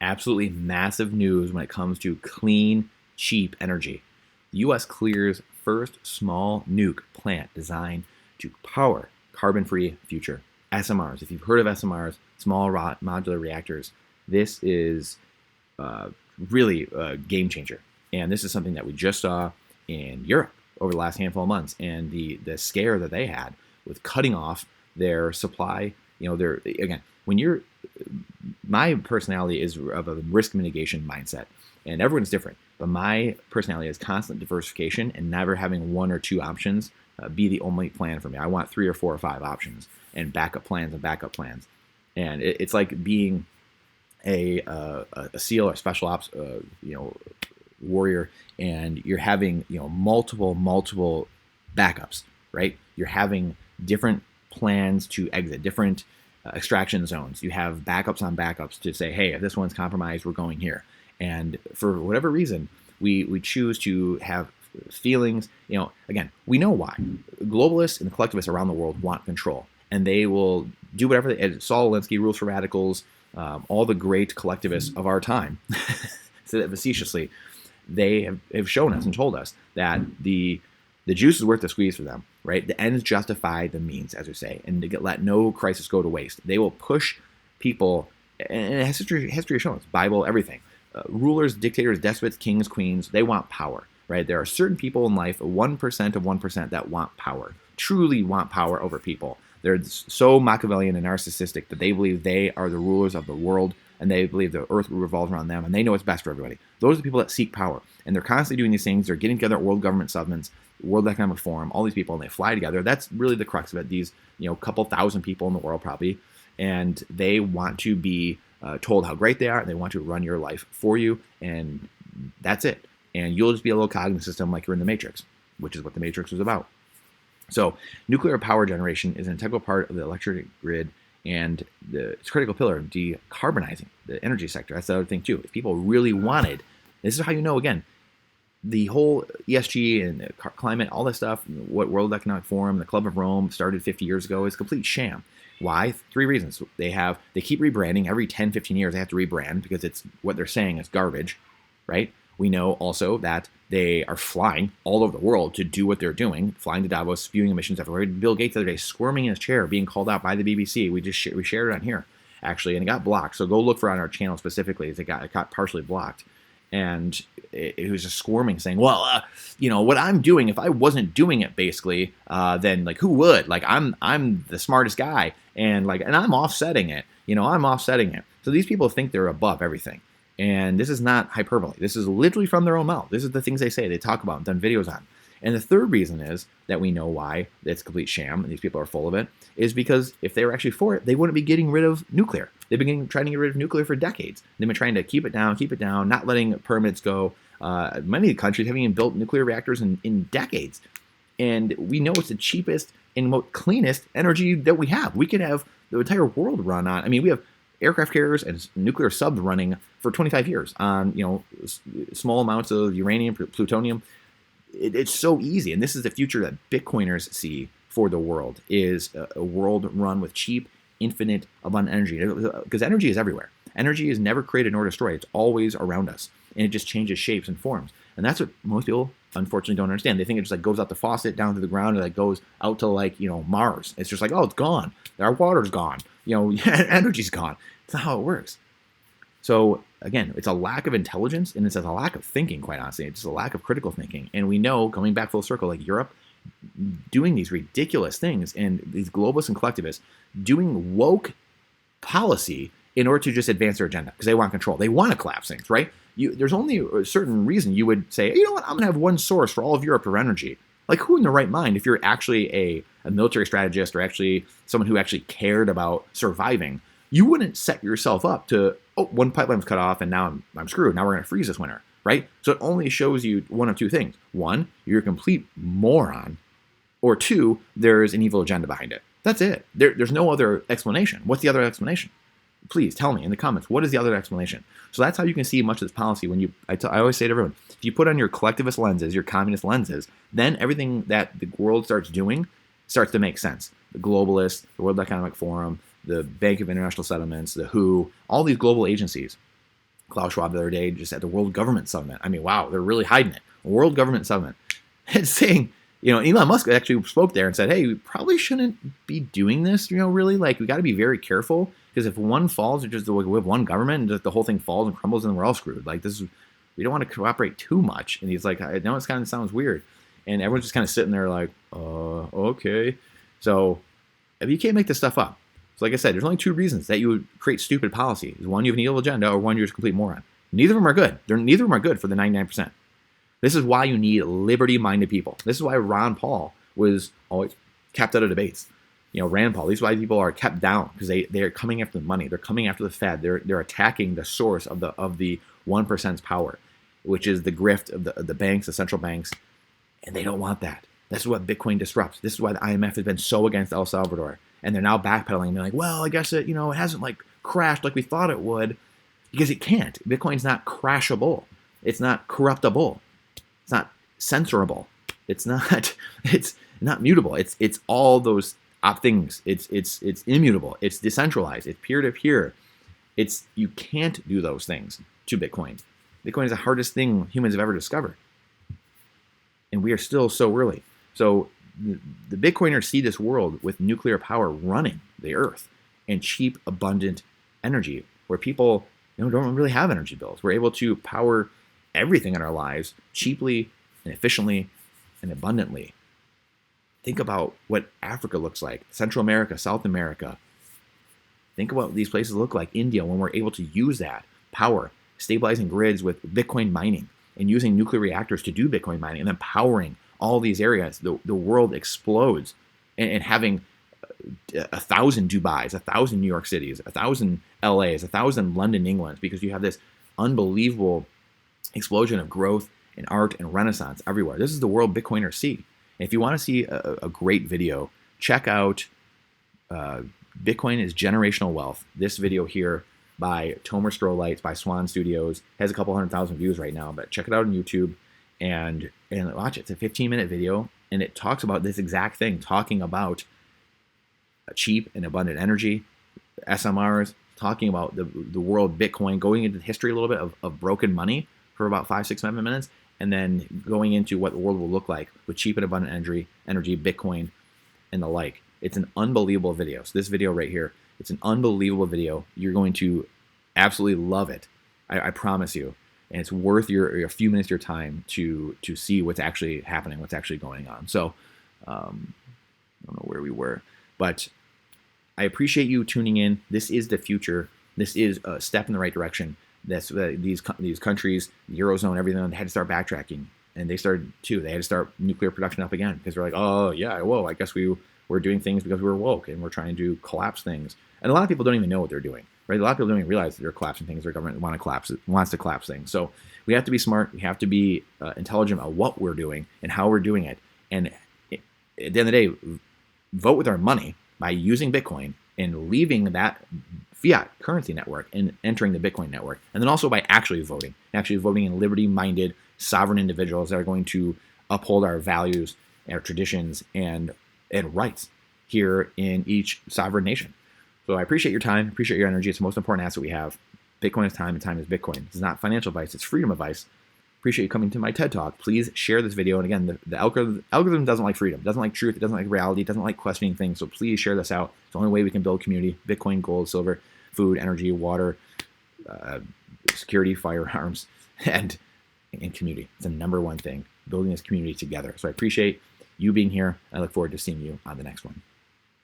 Absolutely massive news when it comes to clean, cheap energy. The U.S. clears first small nuke plant designed to power carbon-free future. SMRs. If you've heard of SMRs, small modular reactors, this is really a game changer. And this is something that we just saw in Europe over the last handful of months. And the scare that they had with cutting off their supply, again, when you're my personality is of a risk mitigation mindset, and everyone's different. But my personality is constant diversification and never having one or two options be the only plan for me. I want 3 or 4 or 5 options and backup plans and backup plans. And it's like being a SEAL or special ops, warrior, and you're having multiple backups, right? You're having different plans to exit, different extraction zones. You have backups on backups to say, hey, if this one's compromised, we're going here. And for whatever reason, we choose to have feelings. Again, we know why. Globalists and collectivists around the world want control, and they will do whatever. Saul Alinsky, Rules for Radicals, all the great collectivists of our time, say that facetiously, they have shown us and told us that the juice is worth the squeeze for them, right? The ends justify the means, as we say, and to let no crisis go to waste. They will push people, and history has shown us, Bible, everything. Rulers, dictators, despots, kings, queens, they want power, right? There are certain people in life, 1% of 1%, that want power, truly want power over people. They're so Machiavellian and narcissistic that they believe they are the rulers of the world, and they believe the earth revolves around them, and they know what's best for everybody. Those are the people that seek power, and they're constantly doing these things. They're getting together at World Government Summits, World Economic Forum, all these people, and they fly together. That's really the crux of it. These, couple thousand people in the world probably, and they want to be told how great they are, and they want to run your life for you, and that's it. And you'll just be a little cognitive system like you're in the Matrix, which is what the Matrix was about. So nuclear power generation is an integral part of the electric grid, and it's a critical pillar of decarbonizing the energy sector. That's the other thing too. If people really wanted, this is how again, the whole ESG and the climate, all this stuff, what World Economic Forum, the Club of Rome started 50 years ago, is complete sham. Why? 3 reasons. They keep rebranding. Every 10, 15 years they have to rebrand because it's what they're saying is garbage, right? We know also that they are flying all over the world to do what they're doing, flying to Davos, spewing emissions everywhere. Bill Gates the other day squirming in his chair, being called out by the BBC. We shared it on here, actually, and it got blocked. So go look for it on our channel specifically. It got partially blocked. And it was just squirming, saying, well, what I'm doing, if I wasn't doing it, basically, then who would? I'm the smartest guy, and I'm offsetting it. I'm offsetting it. So these people think they're above everything. And this is not hyperbole. This is literally from their own mouth. This is the things they say, they talk about, and done videos on. And the third reason is that we know why it's a complete sham, and these people are full of it, is because if they were actually for it, they wouldn't be getting rid of nuclear. They've been trying to get rid of nuclear for decades. They've been trying to keep it down, not letting permits go. Many countries haven't even built nuclear reactors in decades. And we know it's the cheapest and most cleanest energy that we have. We could have the entire world run on. We have aircraft carriers and nuclear subs running for 25 years on small amounts of uranium, plutonium. It's so easy, and this is the future that Bitcoiners see for the world, is a world run with cheap, infinite, abundant energy. Because energy is everywhere. Energy is never created nor destroyed. It's always around us, and it just changes shapes and forms. And that's what most people, unfortunately, don't understand. They think it just goes out the faucet, down to the ground, and goes out to Mars. It's just oh, it's gone. Our water's gone. Energy's gone. That's not how it works. So again, it's a lack of intelligence, and it's a lack of thinking, quite honestly. It's just a lack of critical thinking. And we know, coming back full circle, Europe doing these ridiculous things, and these globalists and collectivists doing woke policy in order to just advance their agenda, because they want control. They want to collapse things, right? There's only a certain reason you would say, you know what, I'm going to have one source for all of Europe for energy. Who in their right mind, if you're actually a military strategist or actually someone who actually cared about surviving, you wouldn't set yourself up to, one pipeline was cut off and now I'm screwed. Now we're going to freeze this winter, right? So it only shows you one of two things. One, you're a complete moron. Or two, there's an evil agenda behind it. That's it. There's no other explanation. What's the other explanation? Please tell me in the comments, what is the other explanation? So that's how you can see much of this policy when I always say to everyone, if you put on your collectivist lenses, your communist lenses, then everything that the world starts doing starts to make sense. The globalists, the World Economic Forum, the Bank of International Settlements, the WHO, all these global agencies, Klaus Schwab the other day just at the World Government Summit. I mean, wow, they're really hiding it. World Government Summit. And saying, Elon Musk actually spoke there and said, hey, we probably shouldn't be doing this, really. Like, we got to be very careful, because if one falls, we have one government and just the whole thing falls and crumbles and we're all screwed. Like, we don't want to cooperate too much. And he's like, I know it kind of sounds weird. And everyone's just kind of sitting there like, okay. So if you can't make this stuff up. So like I said, there's only two reasons that you would create stupid policy. One, you have an evil agenda, or one, you're just a complete moron. Neither of them are good. Neither of them are good for the 99%. This is why you need liberty-minded people. This is why Ron Paul was always kept out of debates. Rand Paul. These are why people are kept down, because they're coming after the money. They're coming after the Fed. They're attacking the source of the 1%'s power, which is the grift of the banks, the central banks, and they don't want that. This is what Bitcoin disrupts. This is why the IMF has been so against El Salvador, and they're now backpedaling and being like, well, I guess it hasn't like crashed like we thought it would, because it can't. Bitcoin's not crashable. It's not corruptible. It's not censorable. It's not mutable. It's all those things. It's immutable. It's decentralized. It's peer-to-peer. You can't do those things to Bitcoin. Bitcoin is the hardest thing humans have ever discovered, and we are still so early. So the Bitcoiners see this world with nuclear power running the earth and cheap, abundant energy, where people don't really have energy bills. We're able to power everything in our lives cheaply and efficiently and abundantly. Think about what Africa looks like, Central America, South America. Think about what these places look like, India, when we're able to use that power, stabilizing grids with Bitcoin mining and using nuclear reactors to do Bitcoin mining and then powering all these areas. The world explodes, and having 1,000 Dubais, 1,000 New York Cities, 1,000 LAs, 1,000 London, England, because you have this unbelievable explosion of growth and art and renaissance everywhere. This is the world Bitcoiners see. And if you want to see a great video, check out Bitcoin is Generational Wealth. This video here by Tomer Strolites by Swan Studios has a couple 100,000 views right now, but check it out on YouTube and watch it. It's a 15-minute video, and it talks about this exact thing, talking about cheap and abundant energy, SMRs, talking about the world Bitcoin, going into the history a little bit of broken money for about 5, 6, 7 minutes, and then going into what the world will look like with cheap and abundant energy, Bitcoin, and the like. It's an unbelievable video. So this video right here, it's an unbelievable video. You're going to absolutely love it. I promise you. And it's worth a few minutes of your time to see what's actually happening, what's actually going on. So I don't know where we were, but I appreciate you tuning in. This is the future. This is a step in the right direction. That's these countries, the Eurozone, everything, they had to start backtracking. And they started too. They had to start nuclear production up again, because they're like, oh yeah, whoa, I guess we're doing things because we were woke and we're trying to collapse things. And a lot of people don't even know what they're doing, right? A lot of people don't even realize that they're collapsing things. Their government wants to collapse things. So we have to be smart. We have to be intelligent about what we're doing and how we're doing it. And at the end of the day, vote with our money by using Bitcoin and leaving that fiat currency network and entering the Bitcoin network. And then also by actually voting in liberty-minded, sovereign individuals that are going to uphold our values, our traditions, and rights here in each sovereign nation. So I appreciate your time, appreciate your energy. It's the most important asset we have. Bitcoin is time, and time is Bitcoin. It's not financial advice, it's freedom advice. Appreciate you coming to my TED Talk. Please share this video. And again, the algorithm doesn't like freedom, doesn't like truth, it doesn't like reality, it doesn't like questioning things. So please share this out. It's the only way we can build community. Bitcoin, gold, silver, food, energy, water, security, firearms, and community. It's the number one thing, building this community together. So I appreciate you being here. I look forward to seeing you on the next one.